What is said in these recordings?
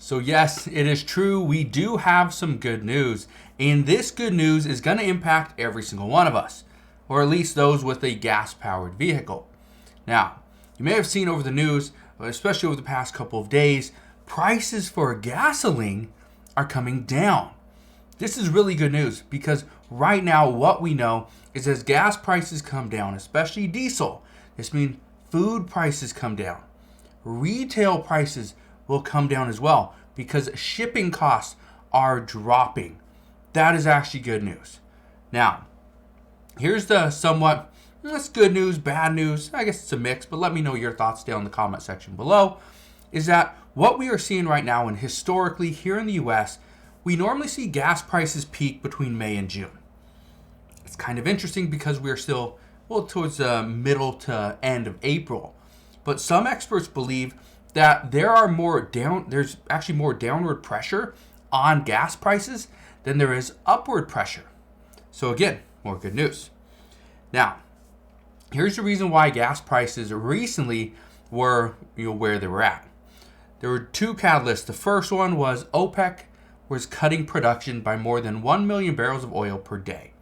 So yes, it is true. We do have some good news. And this good news is going to impact every single one of us, or at least those with a gas-powered vehicle. Now, you may have seen over the news, especially over the past couple of days, prices for gasoline are coming down. This is really good news because right now what we know is as gas prices come down, especially diesel, this means food prices come down. Retail prices will come down as well because shipping costs are dropping. That is actually good news. Now, here's the somewhat, that's good news, bad news. I guess it's a mix, but let me know your thoughts down in the comment section below. Is that what we are seeing right now, and historically here in the US, we normally see gas prices peak between May and June. It's kind of interesting because we're still, towards the middle to end of April. But some experts believe that there's actually more downward pressure on gas prices than there is upward pressure. So again, more good news. Now, here's the reason why gas prices recently were where they were at. There were two catalysts. The first one was OPEC was cutting production by more than 1 million barrels of oil per day.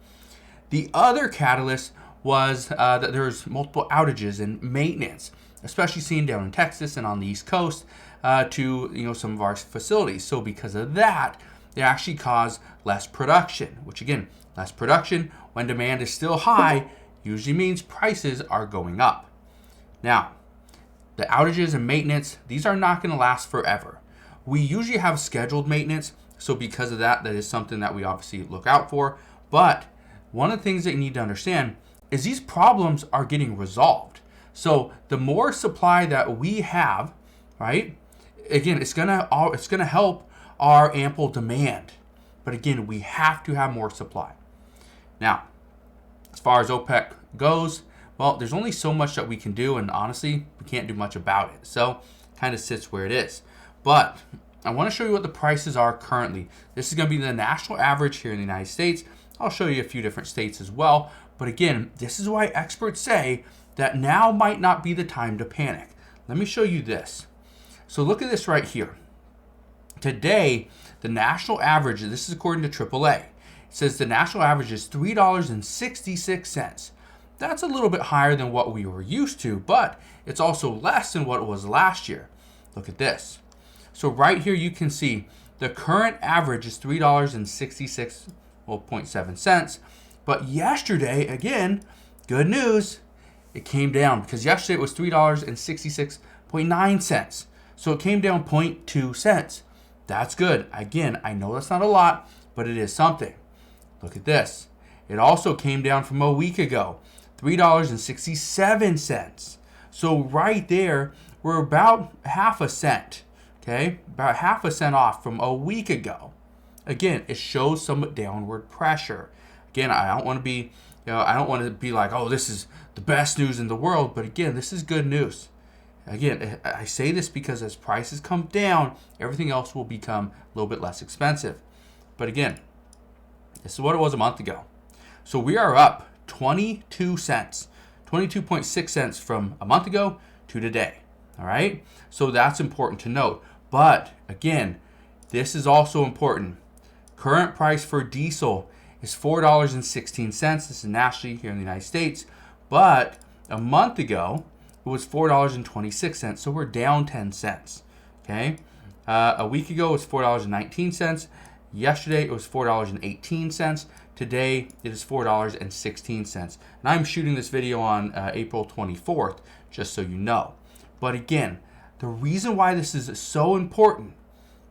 The other catalyst was that there was multiple outages and maintenance, especially seen down in Texas and on the East Coast to some of our facilities. So because of that, they actually caused less production, which again, less production when demand is still high usually means prices are going up. Now, the outages and maintenance, these are not going to last forever. We usually have scheduled maintenance, so because of that, that is something that we obviously look out for. But one of the things that you need to understand is these problems are getting resolved. So the more supply that we have, right? Again, it's gonna help our ample demand. But again, we have to have more supply. Now, as far as OPEC goes, well, there's only so much that we can do, and honestly, we can't do much about it. So, kind of sits where it is. But I want to show you what the prices are currently. This is going to be the national average here in the United States. I'll show you a few different states as well. But again, this is why experts say that now might not be the time to panic. Let me show you this. So look at this right here. Today, the national average, this is according to AAA, it says the national average is $3.66. That's a little bit higher than what we were used to, but it's also less than what it was last year. Look at this. So right here you can see the current average is $3.66.7. But yesterday, again, good news, it came down because yesterday it was $3.66.9. So it came down 0.2 cents. That's good. Again, I know that's not a lot, but it is something. Look at this. It also came down from a week ago, $3.67. So right there, we're about half a cent. Okay, about half a cent off from a week ago. Again, it shows some downward pressure. Again, I don't want to be, I don't want to be like, oh, this is the best news in the world. But again, this is good news. Again, I say this because as prices come down, everything else will become a little bit less expensive. But again, this is what it was a month ago. So we are up 22 cents, 22.6 cents from a month ago to today. All right. So that's important to note. But again, this is also important. Current price for diesel is $4.16. This is nationally here in the United States. But a month ago, it was $4.26. So we're down 10 cents. Okay. A week ago, it was $4.19. Yesterday, it was $4.18. Today, it is $4.16. And I'm shooting this video on April 24th, just so you know. But again, the reason why this is so important,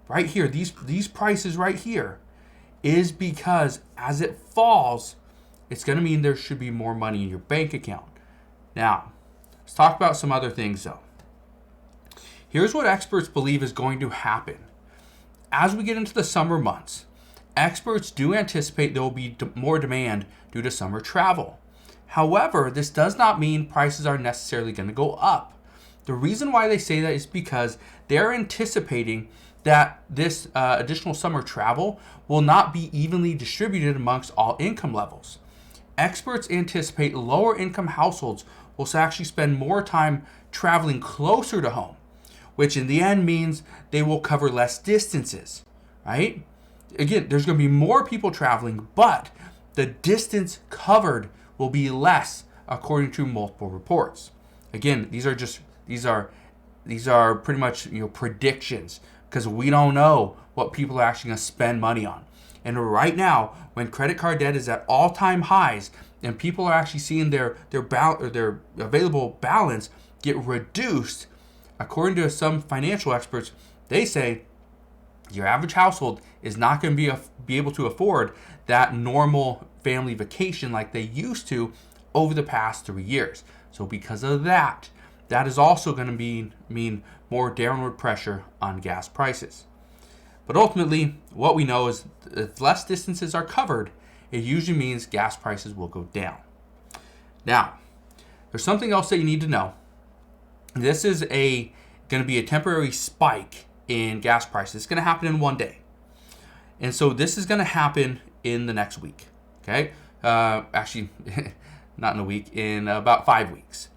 right here, these prices right here, is because as it falls, it's going to mean there should be more money in your bank account. Now, let's talk about some other things though. Here's what experts believe is going to happen. As we get into the summer months, experts do anticipate there will be more demand due to summer travel. However, this does not mean prices are necessarily going to go up. The reason why they say that is because they're anticipating that this additional summer travel will not be evenly distributed amongst all income levels. Experts anticipate lower income households will actually spend more time traveling closer to home, which in the end means they will cover less distances, right? Again, there's going to be more people traveling, but the distance covered will be less, according to multiple reports. Again, these are pretty much predictions, because we don't know what people are actually going to spend money on. And right now, when credit card debt is at all-time highs and people are actually seeing their available balance get reduced, according to some financial experts, they say your average household is not going to be able to afford that normal family vacation like they used to over the past 3 years. So because of that is also going to mean more downward pressure on gas prices. But ultimately, what we know is if less distances are covered, it usually means gas prices will go down. Now, there's something else that you need to know. This is going to be a temporary spike in gas prices. It's going to happen in one day. And so this is going to happen in the next week. Okay? Actually, not in a week, in about 5 weeks.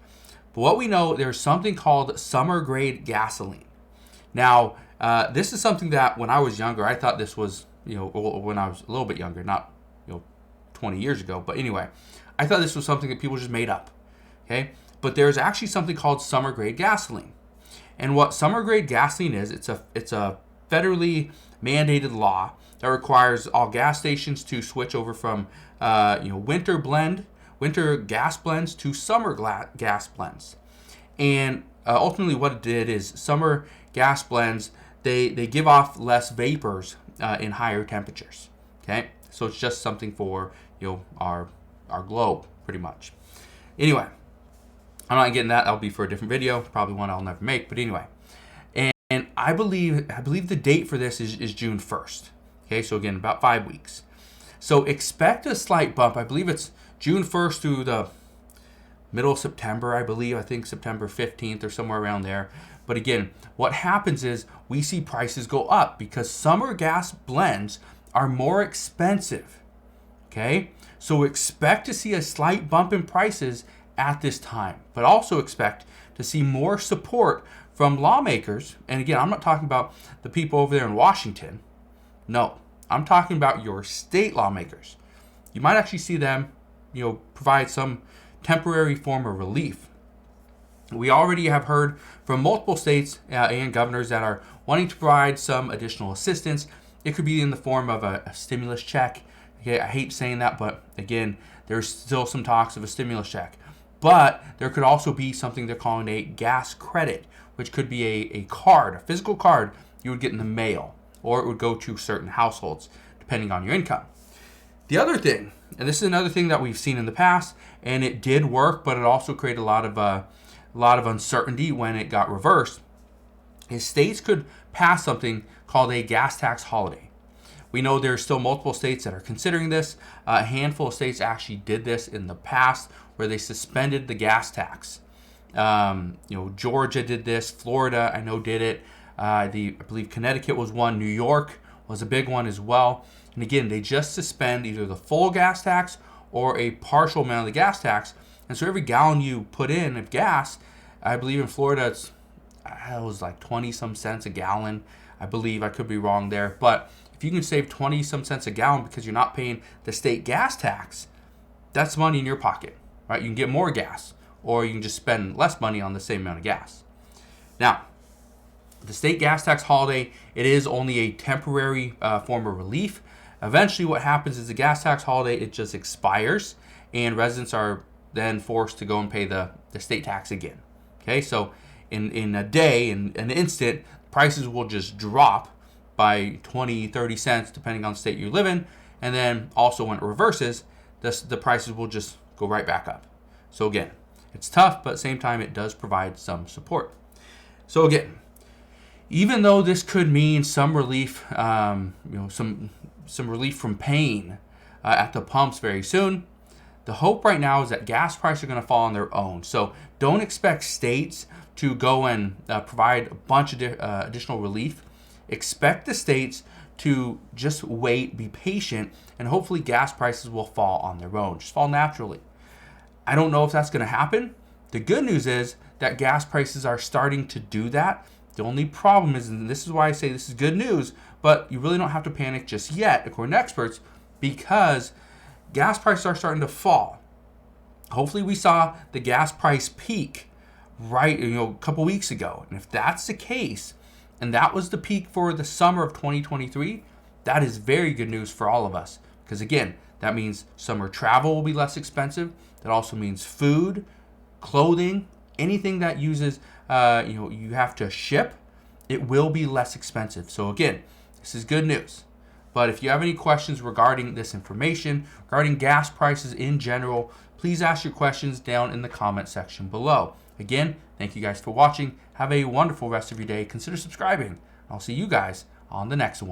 But what we know, there's something called summer grade gasoline. Now, this is something that when I was younger, I thought this was, when I was a little bit younger, not 20 years ago. But anyway, I thought this was something that people just made up. Okay? But there's actually something called summer grade gasoline. And what summer grade gasoline is, it's a federally mandated law that requires all gas stations to switch over from winter gas blends to summer gas blends. And ultimately what it did is summer gas blends, they give off less vapors in higher temperatures. Okay? So it's just something for our globe, pretty much. Anyway, I'm not getting that. That'll be for a different video, probably one I'll never make. But anyway, and I believe the date for this is June 1st. Okay, so again, about 5 weeks. So expect a slight bump. I believe it's June 1st through the middle of September, I believe. I think September 15th or somewhere around there. But again, what happens is we see prices go up because summer gas blends are more expensive. Okay, so expect to see a slight bump in prices at this time, but also expect to see more support from lawmakers. And again, I'm not talking about the people over there in Washington. No, I'm talking about your state lawmakers. You might actually see them, provide some temporary form of relief. We already have heard from multiple states and governors that are wanting to provide some additional assistance. It could be in the form of a stimulus check. Okay, I hate saying that, but again, there's still some talks of a stimulus check. But there could also be something they're calling a gas credit, which could be a card, a physical card you would get in the mail, or it would go to certain households, depending on your income. The other thing, and this is another thing that we've seen in the past, and it did work, but it also created a lot of uncertainty when it got reversed, is states could pass something called a gas tax holiday. We know there's still multiple states that are considering this. A handful of states actually did this in the past, where they suspended the gas tax. Georgia did this. Florida, I know, did it. I believe Connecticut was one. New York was a big one as well. And again, they just suspend either the full gas tax or a partial amount of the gas tax. And so every gallon you put in of gas, I believe in Florida it was like 20 some cents a gallon. I believe, I could be wrong there. But if you can save 20 some cents a gallon because you're not paying the state gas tax, that's money in your pocket, right? You can get more gas, or you can just spend less money on the same amount of gas. Now, the state gas tax holiday, it is only a temporary form of relief. Eventually what happens is the gas tax holiday, it just expires, and residents are then forced to go and pay the state tax again. Okay, so in a day, in an instant, prices will just drop by 20, 30 cents, depending on the state you live in. And then also when it reverses, the prices will just go right back up. So again, it's tough, but at the same time, it does provide some support. So again, even though this could mean some relief, some relief from pain at the pumps very soon, the hope right now is that gas prices are going to fall on their own. So don't expect states to go and provide a bunch of additional relief. Expect the states to just wait, be patient, and hopefully gas prices will fall on their own, just fall naturally. I don't know if that's going to happen. The good news is that gas prices are starting to do that. The only problem is, and this is why I say this is good news, but you really don't have to panic just yet, according to experts, because gas prices are starting to fall. Hopefully we saw the gas price peak a couple weeks ago. And if that's the case, and that was the peak for the summer of 2023, that is very good news for all of us. Because again, that means summer travel will be less expensive. That also means food, clothing, anything that uses, you have to ship, it will be less expensive. So again, this is good news. But if you have any questions regarding this information, regarding gas prices in general, please ask your questions down in the comment section below. Again, thank you guys for watching. Have a wonderful rest of your day. Consider subscribing. I'll see you guys on the next one.